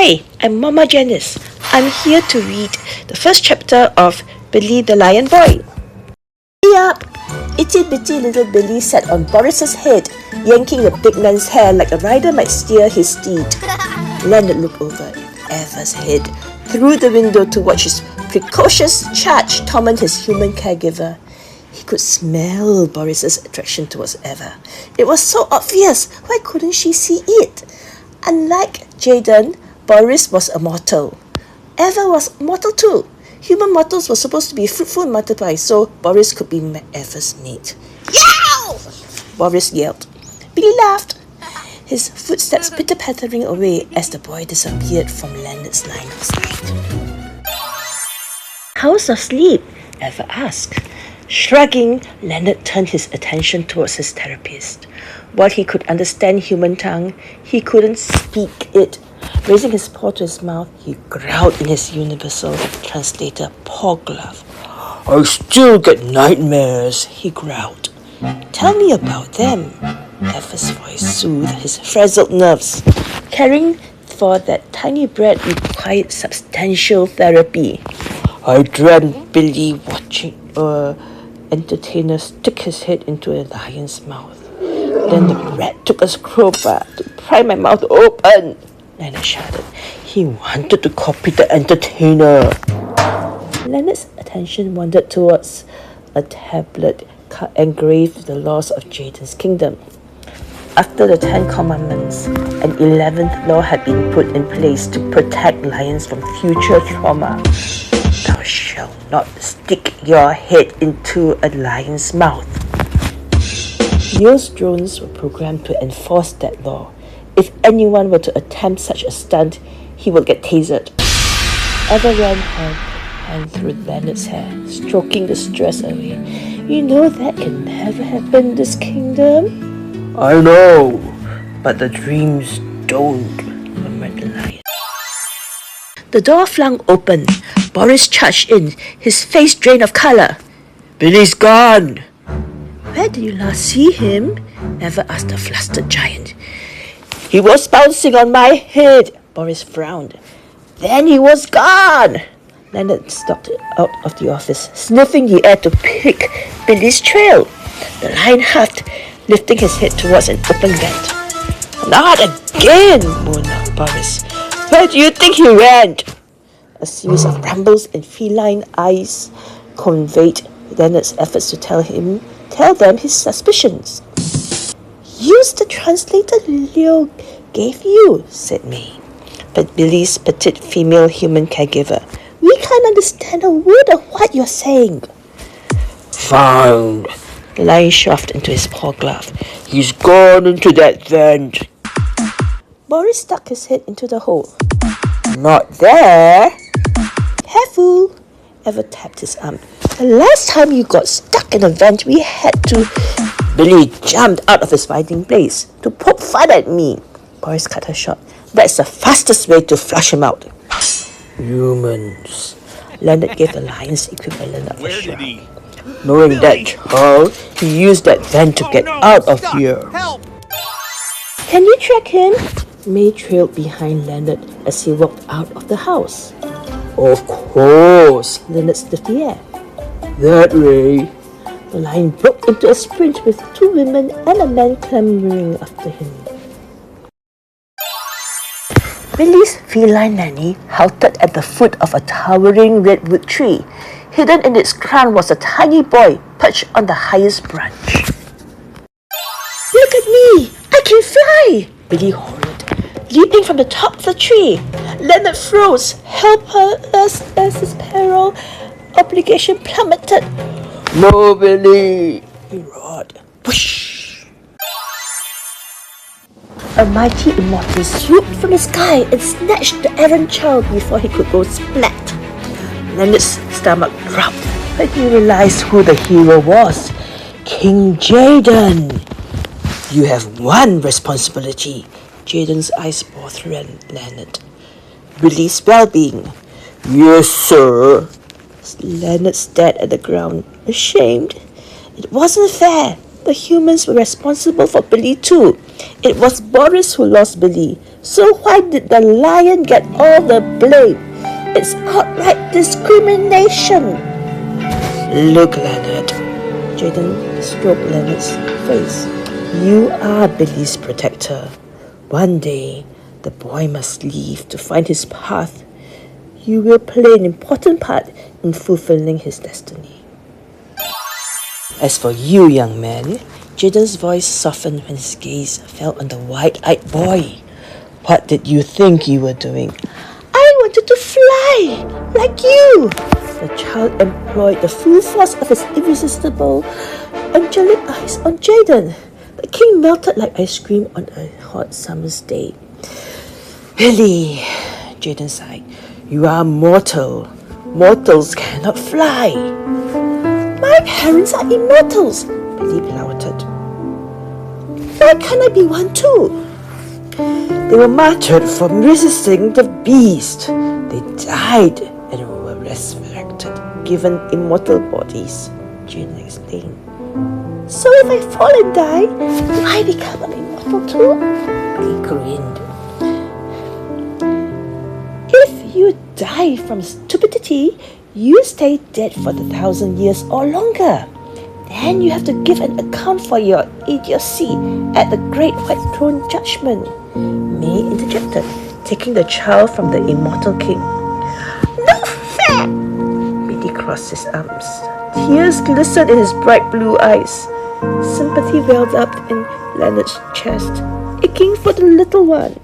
Hi, I'm Mama Janice. I'm here to read the first chapter of Billy the Lion Boy. Hurry up! Itty bitty little Billy sat on Boris's head, yanking the big man's hair like a rider might steer his steed. Leonard looked over Eva's head through the window to watch his precocious charge torment his human caregiver. He could smell Boris's attraction towards Eva. It was so obvious. Why couldn't she see it? Unlike Jayden, Boris was a mortal. Eva was mortal too. Human mortals were supposed to be fruitful and multiply, so Boris could be Eva's mate. Yow! Boris yelled. Billy laughed, his footsteps pitter-pattering away as the boy disappeared from Leonard's line of sight. How's your sleep? Eva asked. Shrugging, Leonard turned his attention towards his therapist. While he could understand human tongue, he couldn't speak it. Raising his paw to his mouth, he growled in his universal translator paw glove. I still get nightmares, he growled. Tell me about them. Eva's voice soothed his frazzled nerves. Caring for that tiny brat required substantial therapy. I dreamt Billy watching entertainer stick his head into a lion's mouth. Then the rat took a crowbar to pry my mouth open. Leonard shouted. He wanted to copy the entertainer. Leonard's attention wandered towards a tablet engraved with the laws of Jayden's kingdom. After the 10 Commandments, an 11th law had been put in place to protect lions from future trauma. Thou shalt not stick your head into a lion's mouth. Neo's drones were programmed to enforce that law. If anyone were to attempt such a stunt, he would get tasered. Eva ran her hand through Leonard's hair, stroking the stress away. You know that can never happen in this kingdom? I know, but the dreams don't, murmured the lion. The door flung open. Boris charged in, his face drained of colour. Billy's gone! Where did you last see him? Eva asked the flustered giant. He was bouncing on my head, Boris frowned. Then he was gone! Leonard stalked out of the office, sniffing the air to pick Billy's trail. The lion huffed, lifting his head towards an open vent. Not again, moaned Boris. Where do you think he ran? A series of rumbles and feline eyes conveyed Leonard's efforts to tell them his suspicions. Use the translator Leo gave you, said May. But Billy's petite female human caregiver. We can't understand a word of what you're saying. Fine. The lion shoved into his paw glove. He's gone into that vent. Boris stuck his head into the hole. Not there. Careful. Eva tapped his arm. The last time you got stuck in a vent, we had to... Billy jumped out of his hiding place to poke fun at me. Boris cut her short. That's the fastest way to flush him out. Humans. Leonard gave the lion's equivalent of a shrug. Knowing that child, he used that vent to get out of here. Can you track him? May trailed behind Leonard as he walked out of the house. Of course, Leonard sniffed the air. That way. The lion broke into a sprint with 2 women and a man clambering after him. Billy's feline nanny halted at the foot of a towering redwood tree. Hidden in its crown was a tiny boy perched on the highest branch. Look at me! I can fly! Billy hollered, leaping from the top of the tree. Leonard froze, helpless as his peril obligation plummeted. No, Billy! He roared. Whoosh! A mighty immortal swooped from the sky and snatched the errant child before he could go splat. Leonard's stomach dropped when he realized who the hero was. King Jayden! You have one responsibility. Jayden's eyes bored through Leonard. Billy's well-being. Yes, sir. Leonard stared at the ground, ashamed. It wasn't fair. The humans were responsible for Billy too. It was Boris who lost Billy. So why did the lion get all the blame? It's outright discrimination. Look, Leonard. Jayden stroked Leonard's face. You are Billy's protector. One day, the boy must leave to find his path. You will play an important part in fulfilling his destiny. As for you, young man, Jayden's voice softened when his gaze fell on the wide-eyed boy. What did you think you were doing? I wanted to fly, like you. The child employed the full force of his irresistible, angelic eyes on Jayden. The king melted like ice cream on a hot summer's day. Billy, Jayden sighed, you are mortal. Mortals cannot fly. My parents are immortals, Billy pouted. Why can't I be one too? They were martyred for resisting the beast. They died and were resurrected, given immortal bodies, Jayden explained. So if I fall and die, do I become an immortal too? Billy grinned. If you die from stupidity, you stay dead for 1,000 years or longer. Then you have to give an account for your idiocy at the Great White Throne Judgment, May interjected, taking the child from the immortal king. No fair! Billy crossed his arms. Tears glistened in his bright blue eyes. Sympathy welled up in Leonard's chest, aching for the little one.